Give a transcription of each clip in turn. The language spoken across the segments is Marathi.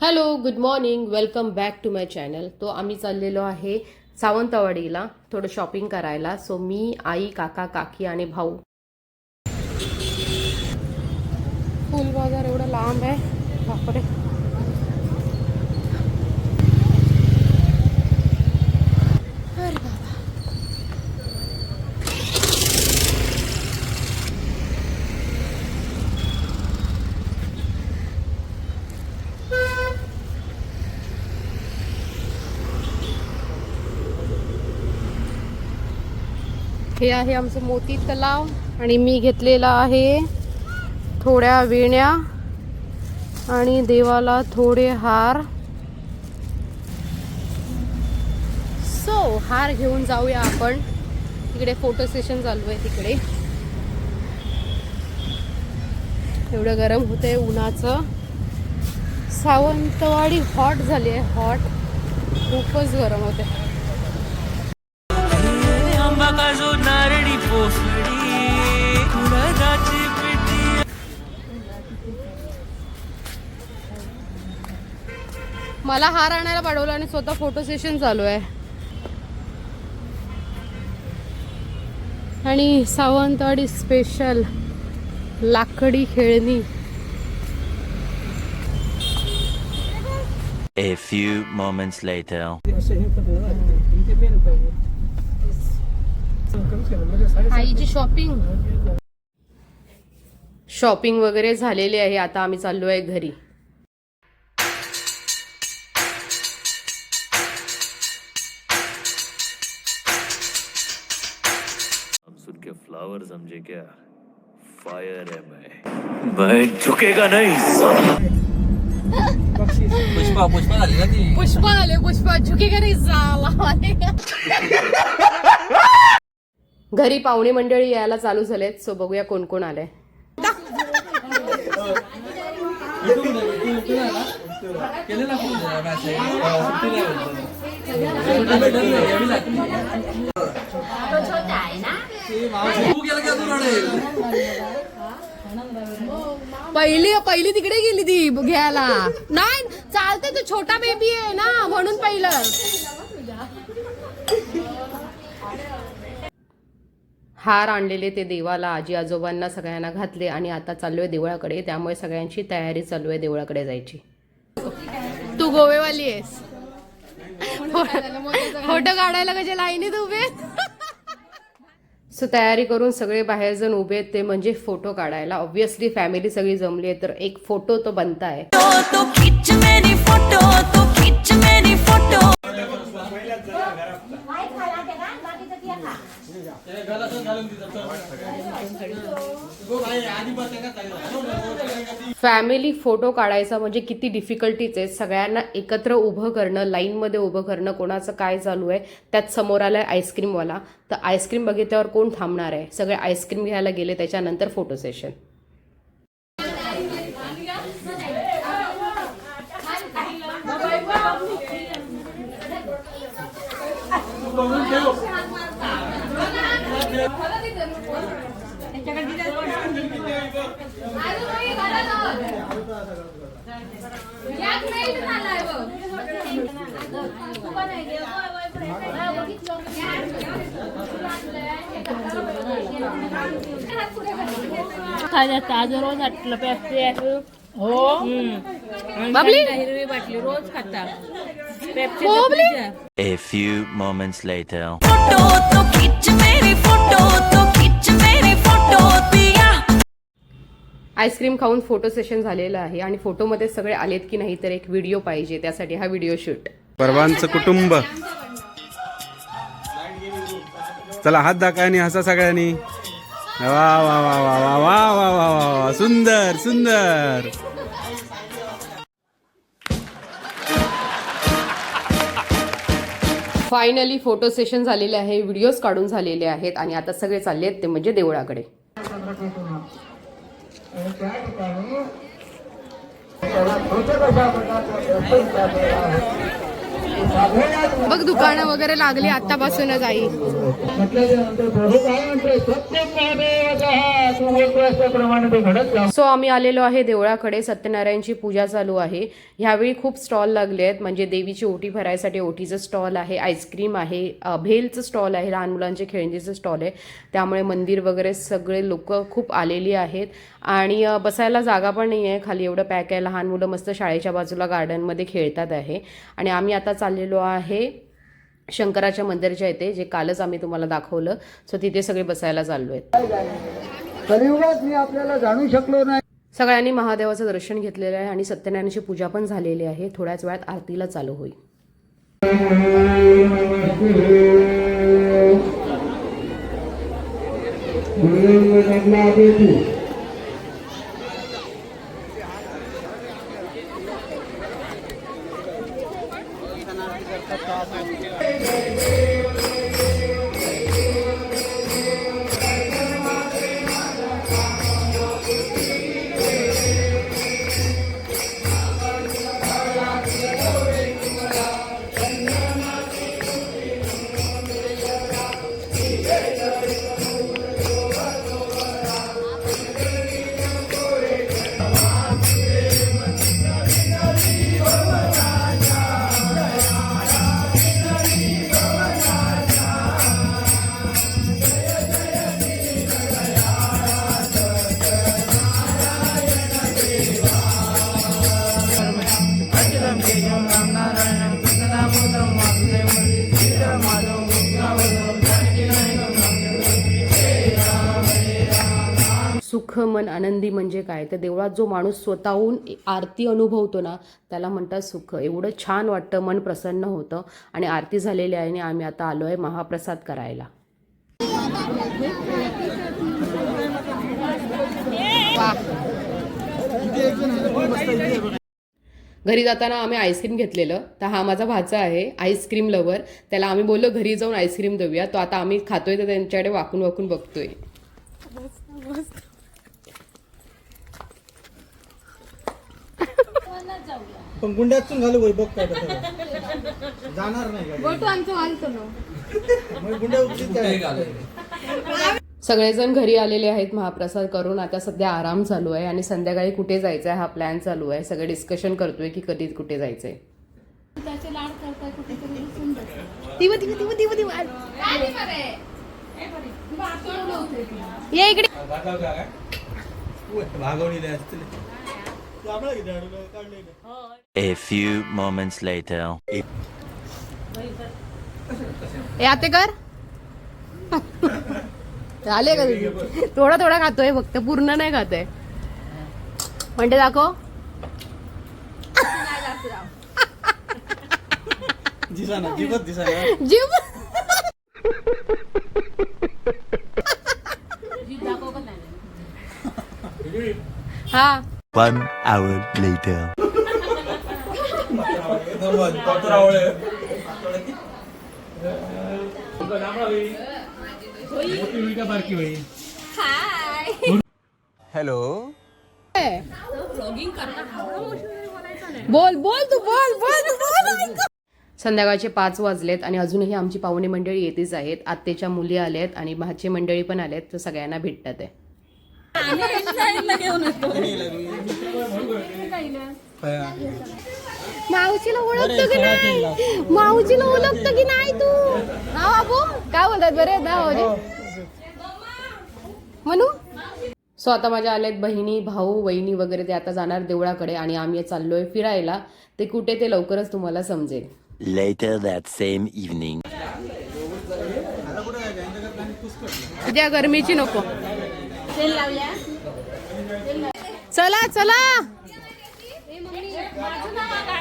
Hello, good morning, welcome back to my channel. तो आम्ही चाललेलो आहे सावंतवाडीला थोडं शॉपिंग करायला. सो मी, आई, काका, काकी आणि भाऊ. फुल बाजार एवढा लांब आहे, बापरे. अरे बाबा, हे आहे आमचं मोती तलाव आणि मी घेतलेला आहे थोड्या वेण्या आणि देवाला थोडे हार. सो हार घेऊन जाऊया आपण. तिकडे फोटो सेशन चालू आहे तिकडे. एवढं गरम होतंय उन्हाचं. सावंतवाडी हॉट झाली आहे, हॉट. खूपच गरम होते. मला हार आणायला पाठवलं आणि स्वतः फोटो सेशन चालू आहे. आणि सावंतवाडी स्पेशल लाकडी खेळणी. A few moments later. आईची शॉपिंग वगैरे झालेली आहे. आता आम्ही चाललो आहे घरी. सुन के फ्लावर समझे क्या? फायर है मैं झुकेगा नहीं. पुष्पा झाली ना ती. पुष्पा झुकेगा नाही साला. घरी पाहुणे मंडळी यायला चालू झालेत. सो बघूया कोण कोण आलंय. पहिली तिकडे गेली ती घ्यायला. नाही चालते, तो छोटा बेबी आहे ना म्हणून पहिलं. हार आणलेले ते देवाला, आजी आजोबांना सगळ्यांना घातले आणि आता चाललोय देवळाकडे. त्यामुळे सगळ्यांची तयारी चालू आहे देवळाकडे जायची. तू गोवेवाली आहेस. फोटो काढायला कशा लाईनीत उभे. सो तयारी करून सगळे बाहेर जण उभे आहेत, ते म्हणजे फोटो काढायला. ऑब्व्हियसली फॅमिली सगळी जमली आहे तर एक फोटो तो बनता है. फॅमिली फोटो काढायचा म्हणजे किती डिफिकल्टीज आहे. सगळ्यांना एकत्र उभं करणं, लाईनमध्ये उभं करणं, कोणाचं काय चालू आहे. त्यात समोर आलाय आईस्क्रीमवाला. तर आईस्क्रीम बघितल्यावर कोण थांबणार आहे. सगळे आईस्क्रीम घ्यायला गेले. त्याच्यानंतर फोटो सेशन. आज रोज आटलं पेप्सी हो. बाबली हिरवी बाटली रोज खाता. Pepsi. A few moments later. Ice cream खाऊन फोटो सेशन झालेलं आहे आणि फोटोमध्ये सगळे आलेत की नाही तर एक व्हिडिओ पाहिजे. त्यासाठी हा व्हिडिओ शूट. परवांचं कुटुंब. चला हात दाखवा आणि हसा सगळ्यांनी. वा वा वा वा वा वा वा वा वा. सुंदर सुंदर. फायनली फोटो सेशन झालेले आहे, व्हिडिओज काढून झालेले आहेत आणि आता सगळे चालले आहेत ते म्हणजे देवळाकडे. बघ दुकानं वगैरे लागली आतापासूनच आई. सो आम्ही आलेलो आहे देवळाकडे. सत्यनारायणची पूजा चालू आहे. ह्यावेळी खूप स्टॉल लागले आहेत. म्हणजे देवीची ओटी भरायसाठी ओटीचं स्टॉल आहे, आईस्क्रीम आहे, भेलचं स्टॉल आहे, लहान मुलांचे खेळणीचं स्टॉल आहे. त्यामुळे मंदिर वगैरे सगळे लोक खूप आलेली आहेत. आणि बसायला जागा पण नाही आहे, खाली एवढं पॅक आहे. लहान मुलं मस्त शाळेच्या बाजूला गार्डनमध्ये खेळतात आहे. आणि आम्ही आता चाललेलो आहे शंकराच्या मंदिराच्या इथे, जे कालच आम्ही तुम्हाला दाखवलं. सो तिथे सगळे बसायला चाललो आहेत. कलियुगात मी आपल्याला जाणू शकलो नाही. सगळ्यांनी महादेवाचं दर्शन घेतलेलं आहे आणि सत्यनारायणाची पूजा पण झालेली आहे. थोड्याच वेळात आरतीला चालू होईल. सुख मन आनंदी म्हणजे काय, तर देवळात जो माणूस स्वतःहून आरती अनुभवतो ना, त्याला म्हणतात सुख. एवढं छान वाटतं, मन प्रसन्न होतं. आणि आरती झालेली आहे आणि आम्ही आता आलो आहे महाप्रसाद करायला. घरी जाताना आम्ही आईस्क्रीम घेतलेलं. तर हा माझा भाचा आहे, आईस्क्रीम लवर. त्याला आम्ही बोललो घरी जाऊन आईस्क्रीम देऊया. तो आता आम्ही खातोय तर त्यांच्याकडे वाकून वाकून बघतोय. पण गुंड्यातून घालू बाई, बघ काय जाणार नाही मग गुंड्या उचलीत काय. सगळेजण घरी आलेले आहेत महाप्रसाद करून. आता सध्या आराम चालू आहे आणि संध्याकाळी कुठे जायचं आहे हा प्लॅन चालू आहे. सगळे डिस्कशन करतोय की कधी कुठे जायचंय. ये इकडे. A few moments later. आते कर आले का तुझी? थोडा थोडा खातोय फक्त, पूर्ण नाही खातोय. म्हणजे दाखव. जीव हा. 1 hour later. हॅलो. बोल बोल तू बोल बोल तू बोल. संध्याकाळचे 5 वाजलेत आणि अजूनही आमची पाहुणे मंडळी येतेच आहेत. आत्तेच्या मुली आल्यात आणि भाची मंडळी पण आल्यात. तर सगळ्यांना भेटतात आहे. मावशीला ओळखतो की नाही? मावशीला ओळखतो की नाही तू? हा बाबू काय बोलतात बरे ना म्हणू. सो आता माझ्या आल्यात बहिणी, भाऊ, वहिनी वगैरे. ते आता जाणार देवळाकडे आणि आम्ही चाललोय फिरायला. ते कुठे ते लवकरच तुम्हाला समजेल. Later that same evening. उद्या गरमीची नको. चला चला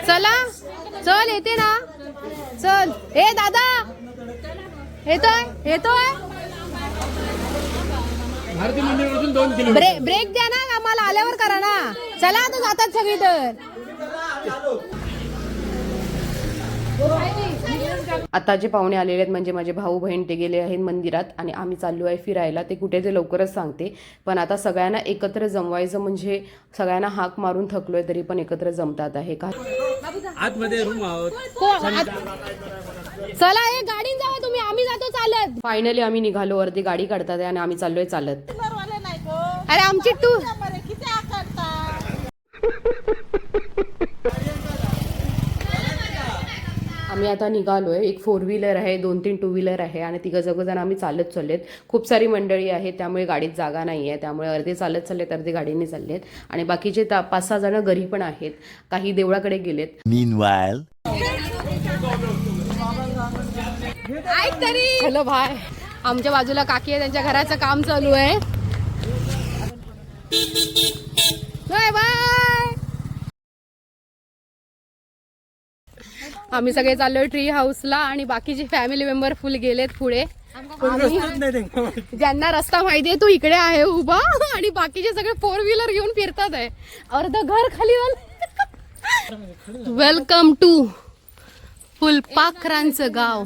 चला चल, येते ना. चल ए दादा, येतोय येतोय. ब्रेक द्या ना, आम्हाला आल्यावर करा ना. चला तू जातात सगळी. तर आता जे पाहुणे आलेले आहेत म्हणजे माझे भाऊ बहीण, ते गेले आहेत मंदिरात आणि आम्ही चाललो आहे फिरायला. ते कुठे ते लवकरच सांगते. पण आता सगळ्यांना एकत्र जमवायचं म्हणजे सगळ्यांना हाक मारून थकलोय तरी पण एकत्र जमतात आहे का. आतमध्ये रूम आहोत. चला हे गाडीन जावा तुम्ही, आम्ही जातो चालत. फायनली आम्ही निघालो. वरती गाडी काढतात आणि आम्ही चाललोय चालत. अरे आमची टू आम्ही आता निघालोय. एक 4 व्हीलर आहे, 2-3 2 व्हीलर आहे आणि तिघं आम्ही चालत चाललेत. खूप सारी मंडळी आहे त्यामुळे गाडीत जागा नाही आहे, त्यामुळे अर्धे चालत चाललेत, अर्धे गाडीने चाललेत आणि बाकीचे 5-6 जण घरी पण आहेत. काही देवळाकडे गेलेत. हॅलो भाय, आमच्या बाजूला काकी आहे, त्यांच्या घराचं काम चालू आहे. Bye bye. आम्ही सगळे चाललोय ट्री हाऊसला आणि बाकीचे फॅमिली मेंबर फुल गेलेत पुढे. ज्यांना रस्ता माहितीये तो इकडे आहे उभा आणि बाकीचे सगळे 4 व्हीलर घेऊन फिरतात आहे. अर्ध घर खाली झालं. वेलकम टू फुलपाखरांचं गाव.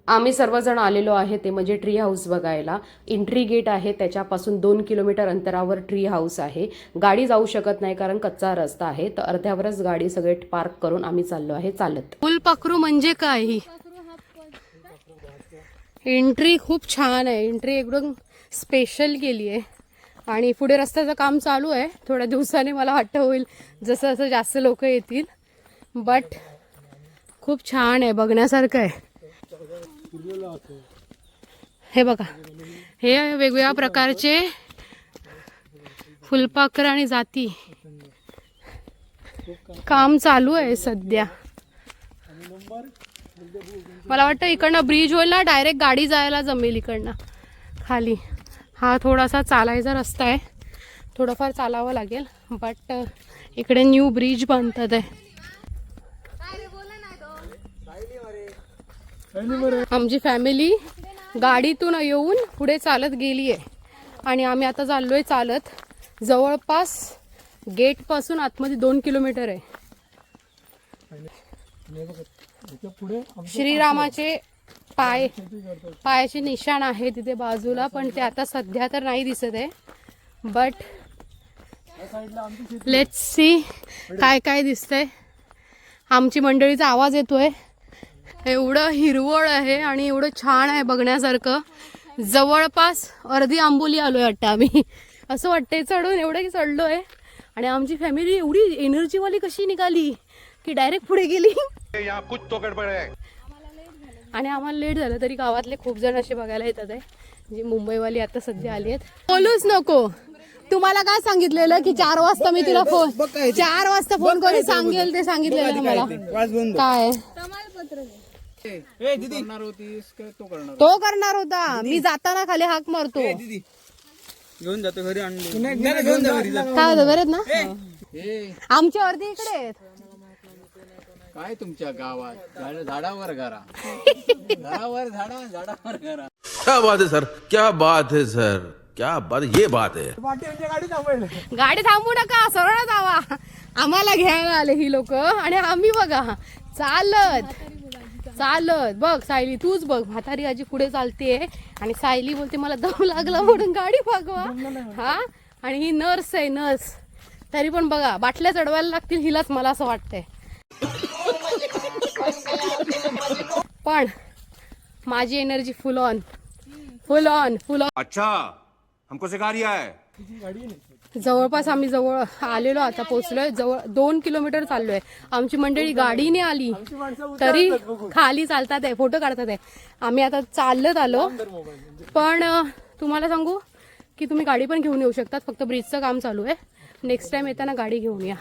आम्ही सर्वजण आलेलो आहे ते म्हणजे ट्री हाऊस बघायला. एंट्री गेट आहे, त्याच्यापासून 2 किलोमीटर अंतरावर ट्री हाऊस आहे. गाडी जाऊ शकत नाही कारण कच्चा रस्ता आहे, तर अर्ध्यावरच गाडी सगळे पार्क करून आम्ही चाललो आहे चालत. फुलपाखरू म्हणजे काय? ही एंट्री खूप छान आहे, एंट्री एकदम स्पेशल केली आहे आणि पुढे रस्त्याचं काम चालू आहे. थोड्या दिवसाने मला वाटतं होईल जसं जसं जास्त लोक येतील, बट खूप छान आहे, बघण्यासारखं आहे. हे बघा, हे वेगवेगळ्या प्रकारचे फुलपाखर आणि जाती काम चालू आहे सध्या. मला वाटतं इकडनं ब्रिज होईल ना, डायरेक्ट गाडी जायला जमेल इकडनं खाली. हा थोडासा चालायचा रस्ता आहे, थोडंफार चालावं लागेल, बट इकडे न्यू ब्रिज बांधतात आहे. आमची फॅमिली गाडीतून येऊन पुढे चालत गेली आहे आणि आम्ही आता चाललोय चालत. जवळपास गेट पासून आतमध्ये 2 किलोमीटर आहे. श्रीरामाचे पायाचे निशाण आहे तिथे बाजूला, पण ते आता सध्या तर नाही दिसत आहे, बट लेट्स सी काय काय दिसतंय. आमची मंडळीचा आवाज येतोय. एवढं हिरवळ आहे आणि एवढं छान आहे बघण्यासारखं. जवळपास अर्धी आंबोली आलोय वाटतं आम्ही, असं वाटतंय चढून. एवढं की चढलोय आणि आमची फॅमिली एवढी एनर्जीवाली कशी निघाली की डायरेक्ट पुढे गेली. आणि आम्हाला लेट झालं तरी गावातले खूप जण असे बघायला येतात आहे. जी मुंबईवाली आता सध्या आली आहेत. बोलूच नको. तुम्हाला काय सांगितलेलं की 4 वाजता मी तिला फोन 4 वाजता फोन करून सांगेल ते सांगितलेलं मला. काय तो करणार होता, मी जाताना खाली हाक मारतो. घेऊन जातो घरी आणली. काय होतं बरं ना, आमच्या अर्धी इकडे आहेत. काय तुमच्या गावात झाडावर घरा घरावर झाडावर घरा. क्या बात है सर, क्या बात है सर, क्या बात, ये बात है. गाडी थांबू नका, सरळ जावा. आम्हाला घ्यायला आले ही लोक आणि आम्ही बघा चालत चालत. बघ सायली, तूच बघ, म्हातारी आजी पुढे चालते आणि सायली बोलते मला दम लागला म्हणून गाडी भागवा. हा, आणि ही नर्स आहे, नर्स. तरी पण बघा बाटल्या चढवायला लागतील हिलाच, मला असं वाटतंय. पण माझी energy full on full on full on. अच्छा, हमको सिखा रिया है. जवळपास आम्ही जवळ आलेलो, आता पोहोचलोय. जवळ 2 किलोमीटर चाललोय. आमची मंडळी गाडीने आली तरी खाली चालतात आहे, फोटो काढतात आहे. आम्ही आता चालत आलो. पण तुम्हाला सांगू की तुम्ही गाडी पण घेऊन येऊ शकतात, फक्त ब्रिजचं काम चालू आहे. नेक्स्ट टाइम येताना गाडी घेऊन या.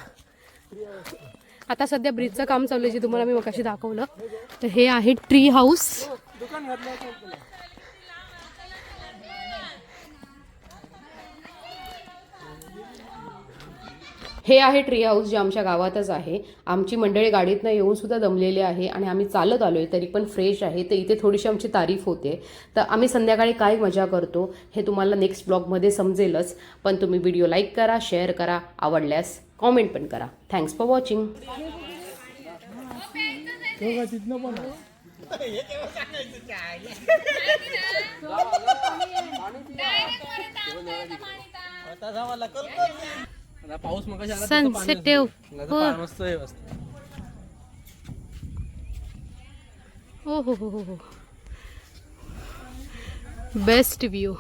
आता सध्या ब्रिजचं काम चालू आहे, जे तुम्हाला मी मगाशी दाखवलं. तर हे आहे ट्री हाऊस. हे आहे ट्री हाऊस, जे आमच्या गावातच आहे. आमची मंडळी गाडीतनं येऊन सुद्धा दमलेली आहे आणि आम्ही चालत आलोय तरी पण फ्रेश आहे. तर इथे थोडीशी आमची तारीफ होते. तर आम्ही संध्याकाळी काय मजा करतो हे तुम्हाला नेक्स्ट ब्लॉगमध्ये समजेलच. पण तुम्ही व्हिडिओ लाईक करा, शेअर करा, आवडल्यास कॉमेंट पण करा. Thanks for watching. पाऊस मग सेन्सिटिव्ह हो हो हो हो बेस्ट व्ह्यू